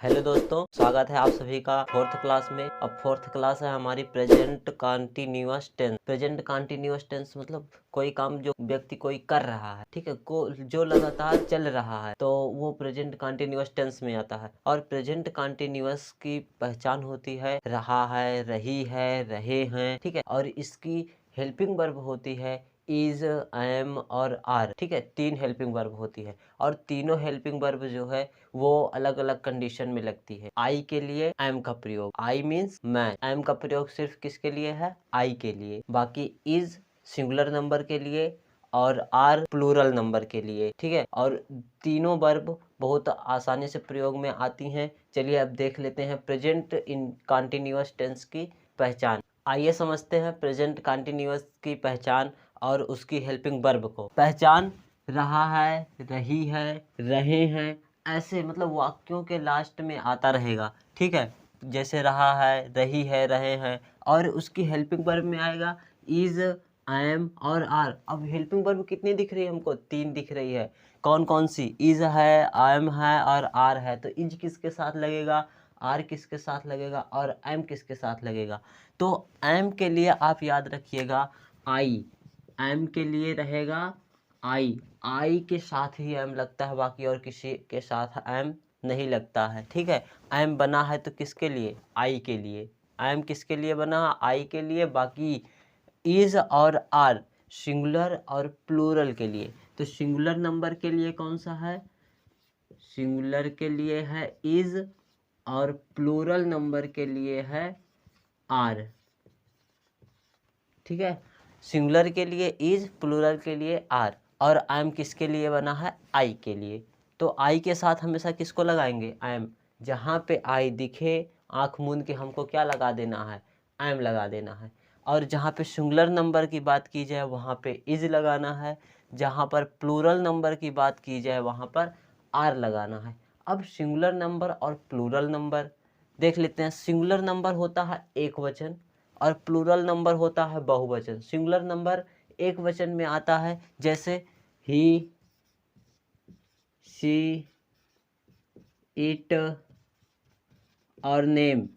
Hello दोस्तों, स्वागत है आप सभी का फोर्थ क्लास में। अब फोर्थ क्लास है हमारी present continuous tense. Present continuous tense मतलब कोई काम जो व्यक्ति कोई कर रहा है, ठीक है, को जो लगातार चल रहा है, तो वो प्रेजेंट कंटिन्यूअस टेंस में आता है। और प्रेजेंट कंटिन्यूअस की पहचान होती है रहा है, रही है, रहे हैं, ठीक है। और इसकी हेल्पिंग वर्ब होती है इज, एम और आर, ठीक है। 3 हेल्पिंग वर्ब होती है और तीनों हेल्पिंग वर्ब जो है वो अलग अलग कंडीशन में लगती है। आई के लिए एम का प्रयोग, आई मीन्स मैं, एम का प्रयोग सिर्फ किसके लिए है? आई के लिए। बाकी इज सिंगुलर नंबर के लिए और आर प्लूरल नंबर के लिए, ठीक है। और तीनों वर्ब बहुत आसानी से प्रयोग में आती हैं। चलिए अब देख लेते हैं प्रेजेंट इन कंटिन्यूअस टेंस की पहचान। आइए समझते हैं प्रेजेंट कंटिन्यूअस की पहचान और उसकी हेल्पिंग वर्ब को। पहचान रहा है, रही है, रहे हैं, ऐसे मतलब वाक्यों के लास्ट में आता रहेगा, ठीक है। जैसे रहा है, रही है, रहे हैं। और उसकी हेल्पिंग वर्ब में आएगा इज, एम और आर। अब हेल्पिंग वर्ब कितनी दिख रही है हमको? 3 दिख रही है। कौन कौन सी? इज है, एम है और आर है। तो इज किसके साथ लगेगा, आर किसके साथ लगेगा और एम किसके साथ लगेगा? तो एम के लिए आप याद रखिएगा आई, एम के लिए रहेगा आई। आई के साथ ही एम लगता है, बाकी और किसी के साथ एम नहीं लगता है, ठीक है। एम बना है तो किसके लिए? आई के लिए। एम किसके लिए बना? आई के लिए। बाकी इज और आर सिंगुलर और प्लूरल के लिए। तो सिंगुलर नंबर के लिए कौन सा है? सिंगुलर के लिए है इज और प्लूरल नंबर के लिए है आर, ठीक है। सिंगुलर के लिए इज, प्लूरल के लिए आर। और आई एम किसके लिए बना है? आई के लिए। तो आई के साथ हमेशा किसको लगाएंगे? I am. जहाँ पे आई दिखे आँख मूंद के हमको क्या लगा देना है? आई एम लगा देना है। और जहाँ पे सिंगुलर नंबर की बात की जाए वहाँ पे इज लगाना है। जहाँ पर प्लूरल नंबर की बात की जाए वहाँ पर आर लगाना है। अब सिंगुलर नंबर और प्लूरल नंबर देख लेते हैं। सिंगुलर नंबर होता है एक वचन और प्लूरल नंबर होता है बहुवचन। सिंगुलर नंबर एक वचन में आता है, जैसे ही, शी, इट और नेम।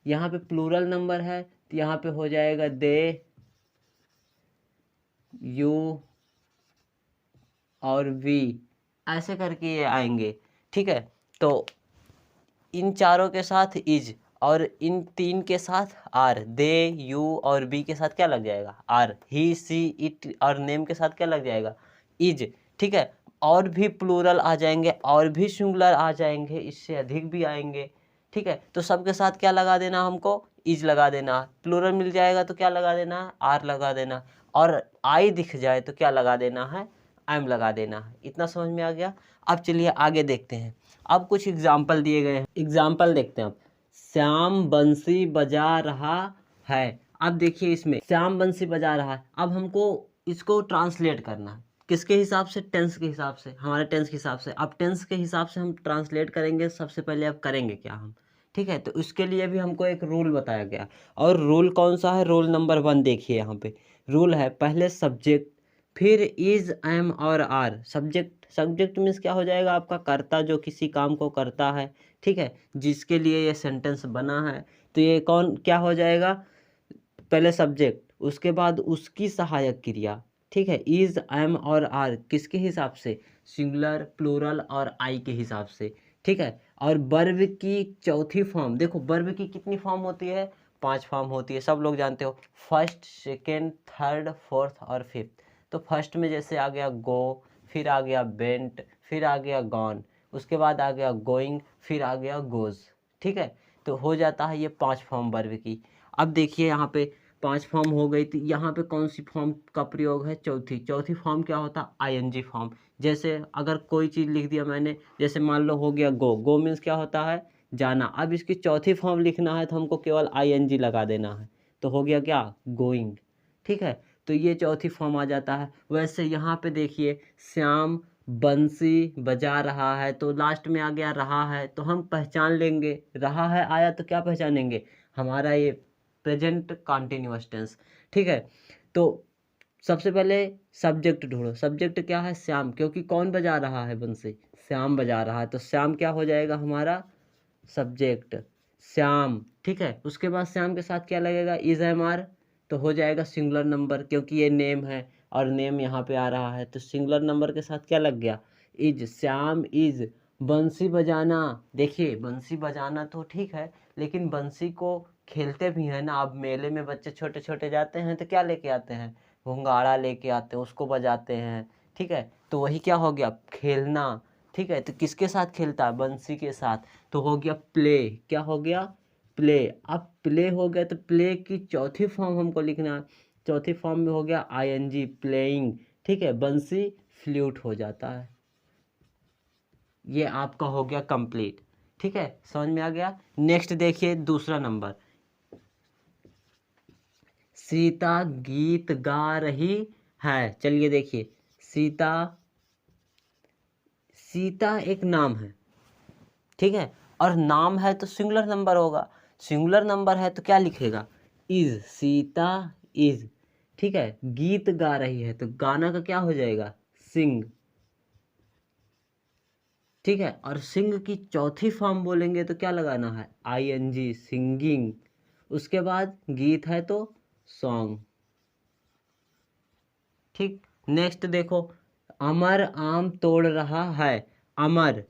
यहाँ पे प्लूरल नंबर है तो यहाँ पे हो जाएगा दे, यू और वी, ऐसे करके ये आएंगे, ठीक है। तो इन चारों के साथ इज और इन 3 के साथ आर। दे, यू और बी के साथ क्या लग जाएगा? आर। ही, सी, इट और नेम के साथ क्या लग जाएगा? इज, ठीक है। और भी प्लूरल आ जाएंगे और भी सिंगुलर आ जाएंगे, इससे अधिक भी आएंगे, ठीक है। तो सबके साथ क्या लगा देना हमको? इज लगा देना। प्लूरल मिल जाएगा तो क्या लगा देना है? आर लगा देना। और आई दिख जाए तो क्या लगा देना है? एम लगा देना है। इतना समझ में आ गया? अब चलिए आगे देखते हैं। अब कुछ एग्जाम्पल दिए गए हैं, एग्जाम्पल देखते हैं। अब श्याम बंसी बजा रहा है। अब देखिए इसमें श्याम बंसी बजा रहा है। अब हमको इसको ट्रांसलेट करना है किसके हिसाब से? टेंस के हिसाब से, हमारे टेंस के हिसाब से। अब टेंस के हिसाब से हम ट्रांसलेट करेंगे। सबसे पहले अब करेंगे क्या हम, ठीक है। तो उसके लिए भी हमको एक रूल बताया गया। और रूल कौन सा है? रूल नंबर 1 देखिए यहाँ पे। रूल है पहले सब्जेक्ट, फिर इज, एम और आर। सब्जेक्ट, सब्जेक्ट मीन्स क्या हो जाएगा? आपका कर्ता जो किसी काम को करता है, ठीक है, जिसके लिए ये सेंटेंस बना है। तो ये कौन क्या हो जाएगा? पहले सब्जेक्ट, उसके बाद उसकी सहायक क्रिया, ठीक है। इज, एम और आर किसके हिसाब से? सिंगुलर, प्लूरल और आई के हिसाब से, ठीक है। और वर्ब की चौथी फॉर्म देखो। वर्ब की कितनी फॉर्म होती है? 5 फॉर्म होती है, सब लोग जानते हो। फर्स्ट, सेकेंड, थर्ड, फोर्थ और फिफ्थ। तो फर्स्ट में जैसे आ गया गो, फिर आ गया बेंट, फिर आ गया गॉन, उसके बाद आ गया गोइंग, फिर आ गया गोज, ठीक है। तो हो जाता है ये 5 फॉर्म वर्ब की। अब देखिए यहाँ पे 5 फॉर्म हो गई थी। यहाँ पे कौन सी फॉर्म का प्रयोग है? चौथी। चौथी फॉर्म क्या होता है? ING form. जैसे अगर कोई चीज़ लिख दिया मैंने, जैसे मान लो हो गया गो। गो मीन्स क्या होता है? जाना। अब इसकी चौथी फॉर्म लिखना है तो हमको केवल आईएनजी लगा देना है, तो हो गया क्या? गोइंग, ठीक है। तो ये चौथी फॉर्म आ जाता है। वैसे यहाँ पे देखिए श्याम बंसी बजा रहा है, तो लास्ट में आ गया रहा है, तो हम पहचान लेंगे। रहा है आया तो क्या पहचानेंगे? हमारा ये प्रेजेंट कंटिन्यूअस टेंस, ठीक है। तो सबसे पहले सब्जेक्ट ढूंढो। सब्जेक्ट क्या है? श्याम, क्योंकि कौन बजा रहा है बंसी? श्याम बजा रहा है। तो श्याम क्या हो जाएगा हमारा? सब्जेक्ट श्याम, ठीक है। उसके बाद श्याम के साथ क्या लगेगा, इज एम आर, तो हो जाएगा सिंगुलर नंबर, क्योंकि ये नेम है और नेम यहाँ पे आ रहा है, तो सिंगुलर नंबर के साथ क्या लग गया, इज। श्याम इज बंसी बजाना। देखिए बंसी बजाना तो ठीक है, लेकिन बंसी को खेलते भी हैं ना। अब मेले में बच्चे छोटे छोटे जाते हैं तो क्या लेके आते हैं, घुंघाड़ा लेके आते हैं, उसको बजाते हैं, ठीक है। तो वही क्या हो गया, खेलना, ठीक है। तो किसके साथ खेलता है, बंसी के साथ, तो हो गया प्ले। क्या हो गया, प्ले। अब प्ले हो गया तो प्ले की चौथी फॉर्म हमको लिखना है। चौथी फॉर्म में हो गया आईएनजी, प्लेइंग, ठीक है। बंसी फ्लूट हो जाता है। ये आपका हो गया कंप्लीट, ठीक है, समझ में आ गया। नेक्स्ट देखिए दूसरा नंबर, सीता गीत गा रही है। चलिए देखिए, सीता, सीता एक नाम है, ठीक है, और नाम है तो सिंगुलर नंबर होगा। सिंगुलर नंबर है तो क्या लिखेगा, इज, सीता इज, ठीक है। गीत गा रही है तो गाना का क्या हो जाएगा, सिंग, ठीक है। और सिंग की चौथी फॉर्म बोलेंगे तो क्या लगाना है, आईएनजी, सिंगिंग। उसके बाद गीत है तो सॉन्ग, ठीक। नेक्स्ट देखो, अमर आम तोड़ रहा है। अमर,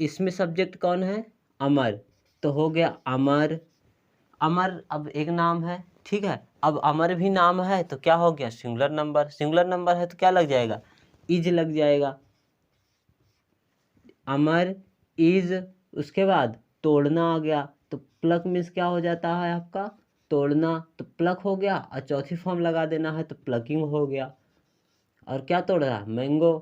इसमें सब्जेक्ट कौन है, अमर, तो हो गया अमर। अमर अब एक नाम है, ठीक है। अब अमर भी नाम है तो क्या हो गया, सिंगुलर नंबर। सिंगुलर नंबर है तो क्या लग जाएगा, इज लग जाएगा, अमर इज। उसके बाद तोड़ना आ गया, तो प्लक मीन्स क्या हो जाता है आपका, तोड़ना, तो प्लक हो गया, और चौथी फॉर्म लगा देना है तो प्लकिंग हो गया। और क्या तोड़ रहा, मैंगो।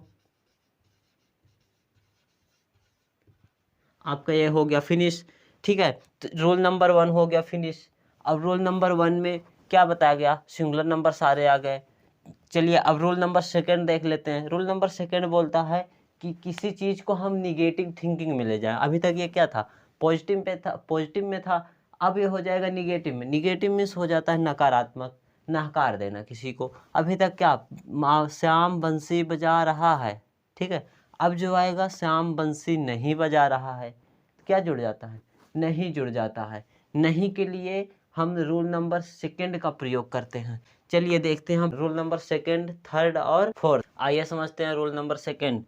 आपका ये हो गया फिनिश, ठीक है। तो रोल नंबर 1 हो गया फिनिश। अब रोल नंबर 1 में क्या बताया गया, सिंगुलर नंबर सारे आ गए। चलिए अब रोल नंबर सेकंड देख लेते हैं। रोल नंबर सेकंड बोलता है कि किसी चीज़ को हम निगेटिव थिंकिंग में ले जाएं। अभी तक ये क्या था, पॉजिटिव पे था, पॉजिटिव में था, अब ये हो जाएगा निगेटिव में। निगेटिव मीन्स हो जाता है नकारात्मक, नकार देना किसी को। अभी तक क्या, श्याम बंसी बजा रहा है, ठीक है। अब जो आएगा, श्याम बंसी नहीं बजा रहा है, क्या जुड़ जाता है, नहीं जुड़ जाता है। नहीं के लिए हम रूल नंबर सेकंड का प्रयोग करते हैं। चलिए देखते हैं हम रूल नंबर सेकंड, थर्ड और फोर्थ। आइए समझते हैं rule number second.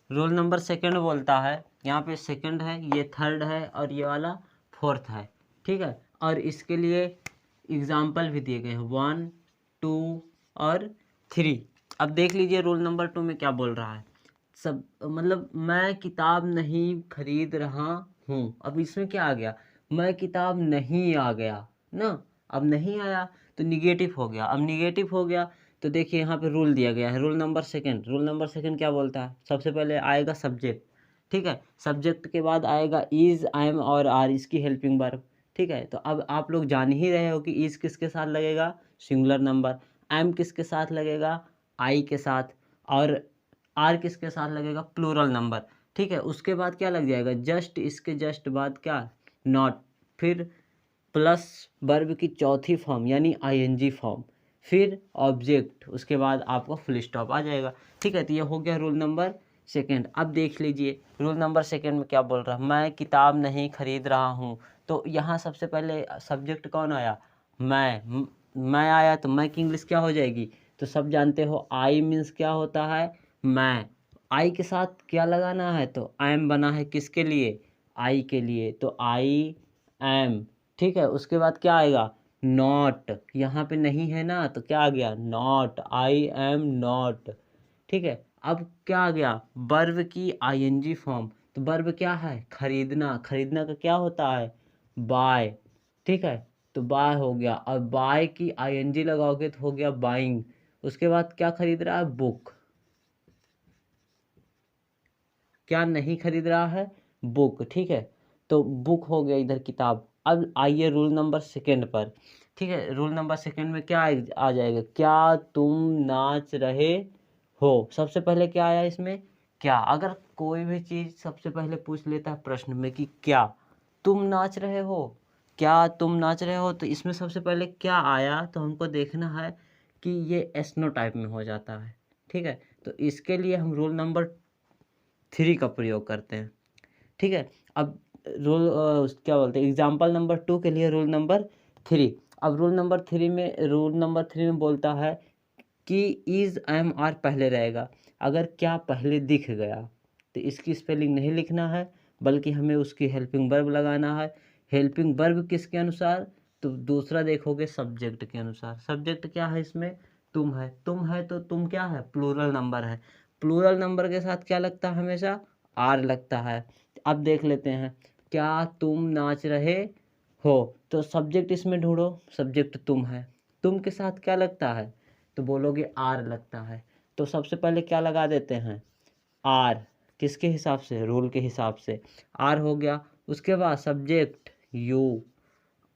Rule number second बोलता है, यहाँ पे सेकंड है, ये थर्ड है और ये वाला फोर्थ है, ठीक है। और इसके लिए एग्जाम्पल भी दिए गए हैं, 1 2 और 3। अब देख लीजिए रूल नंबर 2 में क्या बोल रहा है, सब मतलब मैं किताब नहीं खरीद रहा हूँ। अब इसमें क्या आ गया, मैं किताब नहीं आ गया ना, अब नहीं आया तो निगेटिव हो गया। अब निगेटिव हो गया तो देखिए यहाँ पे रूल दिया गया है, rule number second. Rule number second क्या बोलता है, सबसे पहले आएगा सब्जेक्ट, ठीक है। सब्जेक्ट के बाद आएगा इज, आई एम और आर, इसकी हेल्पिंग वर्ब, ठीक है। तो अब आप लोग जान ही रहे हो कि इज किसके साथ लगेगा, सिंगुलर नंबर। एम किसके साथ लगेगा, आई के साथ। और आर किसके साथ लगेगा, प्लूरल नंबर, ठीक है। उसके बाद क्या लग जाएगा, जस्ट, इसके जस्ट बाद क्या, नॉट, फिर प्लस वर्ब की चौथी फॉर्म यानी आईएनजी फॉर्म, फिर ऑब्जेक्ट, उसके बाद आपको फुल स्टॉप आ जाएगा, ठीक है। तो ये हो गया रूल नंबर सेकंड। अब देख लीजिए रूल नंबर सेकंड में क्या बोल रहा है, मैं किताब नहीं खरीद रहा हूँ। तो यहाँ सबसे पहले सब्जेक्ट कौन आया, मैं आया, तो मैं की इंग्लिश क्या हो जाएगी, तो सब जानते हो आई मीन्स क्या होता है, मैं। आई के साथ क्या लगाना है, तो आई एम बना है किसके लिए, आई के लिए, तो आई एम, ठीक है। उसके बाद क्या आएगा, नॉट, यहाँ पे नहीं है ना तो क्या आ गया, नॉट, आई एम नॉट, ठीक है। अब क्या आ गया, वर्ब की आईएनजी फॉर्म, तो वर्ब क्या है, खरीदना। खरीदना का क्या होता है, बाय, ठीक है। तो बाय हो गया, और बाय की आईएनजी लगाओगे तो हो गया बाइंग। उसके बाद क्या खरीद रहा है, बुक। क्या नहीं खरीद रहा है, बुक, ठीक है। तो बुक हो गया इधर किताब। अब आइए रूल नंबर सेकंड पर, ठीक है। रूल नंबर सेकंड में क्या आ जाएगा, क्या तुम नाच रहे हो। सबसे पहले क्या आया इसमें, क्या। अगर कोई भी चीज़ सबसे पहले पूछ लेता है प्रश्न में कि क्या तुम नाच रहे हो, क्या तुम नाच रहे हो, तो इसमें सबसे पहले क्या आया, तो हमको देखना है कि ये एस्नो टाइप में हो जाता है, ठीक है। तो इसके लिए हम रूल नंबर 3 का प्रयोग करते हैं, ठीक है। अब क्या बोलते हैं, एग्जाम्पल नंबर 2 के लिए रूल नंबर 3। अब रूल नंबर 3 में बोलता है कि इज एम आर पहले रहेगा। अगर क्या पहले दिख गया तो इसकी स्पेलिंग नहीं लिखना है, बल्कि हमें उसकी हेल्पिंग वर्ब लगाना है। हेल्पिंग वर्ब किसके अनुसार, तो दूसरा देखोगे सब्जेक्ट के अनुसार। सब्जेक्ट क्या है इसमें, तुम है। तुम है तो तुम क्या है, प्लूरल नंबर है। प्लूरल नंबर के साथ क्या लगता है, हमेशा आर लगता है। अब देख लेते हैं, क्या तुम नाच रहे हो, तो सब्जेक्ट इसमें ढूंढो। सब्जेक्ट तुम है, तुम के साथ क्या लगता है, तो बोलोगे आर लगता है। तो सबसे पहले क्या लगा देते हैं, आर। किसके हिसाब से, रूल के हिसाब से आर हो गया। उसके बाद सब्जेक्ट यू,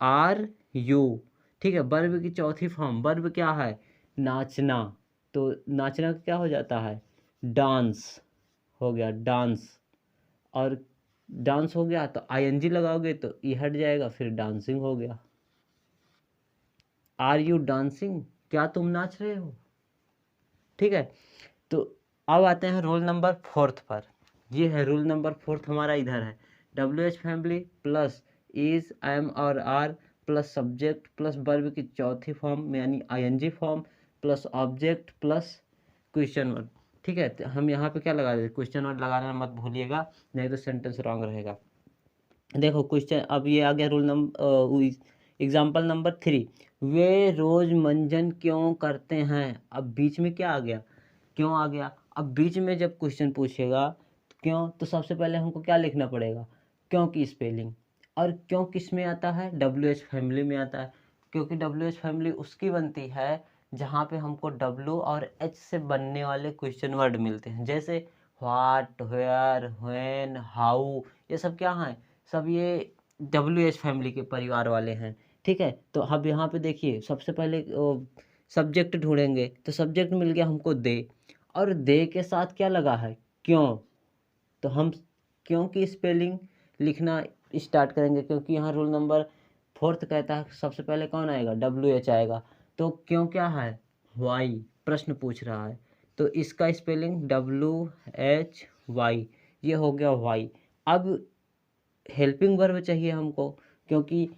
आर यू। ठीक है, वर्ब की चौथी फॉर्म, वर्ब क्या है, नाचना। तो नाचना क्या हो जाता है, डांस हो गया, डांस। और डांस हो गया तो आईएनजी लगाओगे तो ई हट जाएगा, फिर डांसिंग हो गया। आर यू डांसिंग, क्या तुम नाच रहे हो। ठीक है, तो अब आते हैं रोल नंबर 4 पर। ये है रूल नंबर 4 हमारा, इधर है WH family plus is, am और are plus subject plus verb की चौथी फॉर्म यानी ING form plus object plus question word. ठीक है, तो हम यहाँ पे क्या लगा देते, क्वेश्चन वर्ड लगाना मत भूलिएगा, नहीं तो सेंटेंस रॉन्ग रहेगा। देखो क्वेश्चन, अब ये आ गया रूल नंबर, एग्जाम्पल नंबर 3। वे रोज मंजन क्यों करते हैं। अब बीच में क्या आ गया, क्यों आ गया। अब बीच में जब क्वेश्चन पूछेगा क्यों, तो सबसे पहले हमको क्या लिखना पड़ेगा, क्यों की स्पेलिंग। और क्यों किस में आता है, WH फैमिली में आता है। क्योंकि WH फैमिली उसकी बनती है जहाँ पे हमको W और H से बनने वाले क्वेश्चन वर्ड मिलते हैं। जैसे व्हाट, वेयर, व्हेन, हाउ, ये सब क्या हैं, सब ये WH फैमिली के परिवार वाले हैं। ठीक है, तो अब यहाँ पे देखिए, सबसे पहले सब्जेक्ट ढूंढेंगे, तो सब्जेक्ट मिल गया हमको दे, और दे के साथ क्या लगा है, क्यों। तो हम क्यों की स्पेलिंग लिखना स्टार्ट करेंगे, क्योंकि यहाँ रूल नंबर 4 कहता है सबसे पहले कौन आएगा, WH आएगा। तो क्यों क्या है, वाई, प्रश्न पूछ रहा है, तो इसका स्पेलिंग WHY, ये हो गया वाई। अब हेल्पिंग वर्ब चाहिए हमको, क्योंकि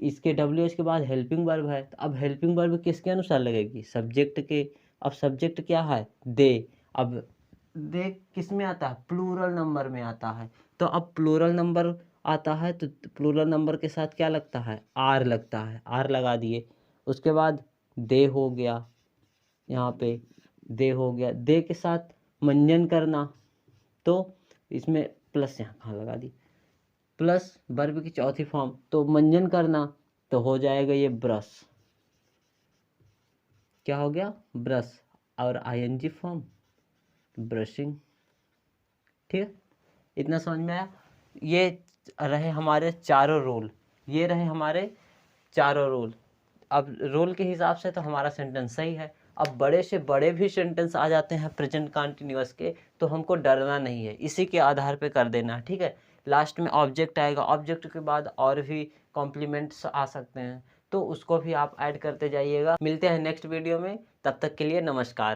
इसके WH के बाद हेल्पिंग वर्ब है। तो अब हेल्पिंग वर्ब किसके अनुसार लगेगी, सब्जेक्ट के। अब सब्जेक्ट क्या है, दे। अब दे किस में आता है, प्लूरल नंबर में आता है। तो अब प्लूरल नंबर आता है तो प्लूरल नंबर के साथ क्या लगता है, आर लगता है, आर लगा दिए। उसके बाद दे हो गया, यहाँ पे दे हो गया। दे के साथ मंजन करना, तो इसमें प्लस यहाँ कहाँ लगा दी, प्लस वर्ब की चौथी फॉर्म, तो मंजन करना, तो हो जाएगा ये ब्रश। क्या हो गया, ब्रश। और आईएनजी फॉर्म, ब्रशिंग। ठीक है, इतना समझ में आया। ये रहे हमारे चारों रूल, ये रहे हमारे चारों रूल। अब रूल के हिसाब से तो हमारा सेंटेंस सही है। अब बड़े से बड़े भी सेंटेंस आ जाते हैं प्रेजेंट कंटिन्यूअस के, तो हमको डरना नहीं है, इसी के आधार पे कर देना। ठीक है, लास्ट में ऑब्जेक्ट आएगा, ऑब्जेक्ट के बाद और भी कॉम्प्लीमेंट्स आ सकते हैं, तो उसको भी आप ऐड करते जाइएगा। मिलते हैं नेक्स्ट वीडियो में, तब तक के लिए नमस्कार।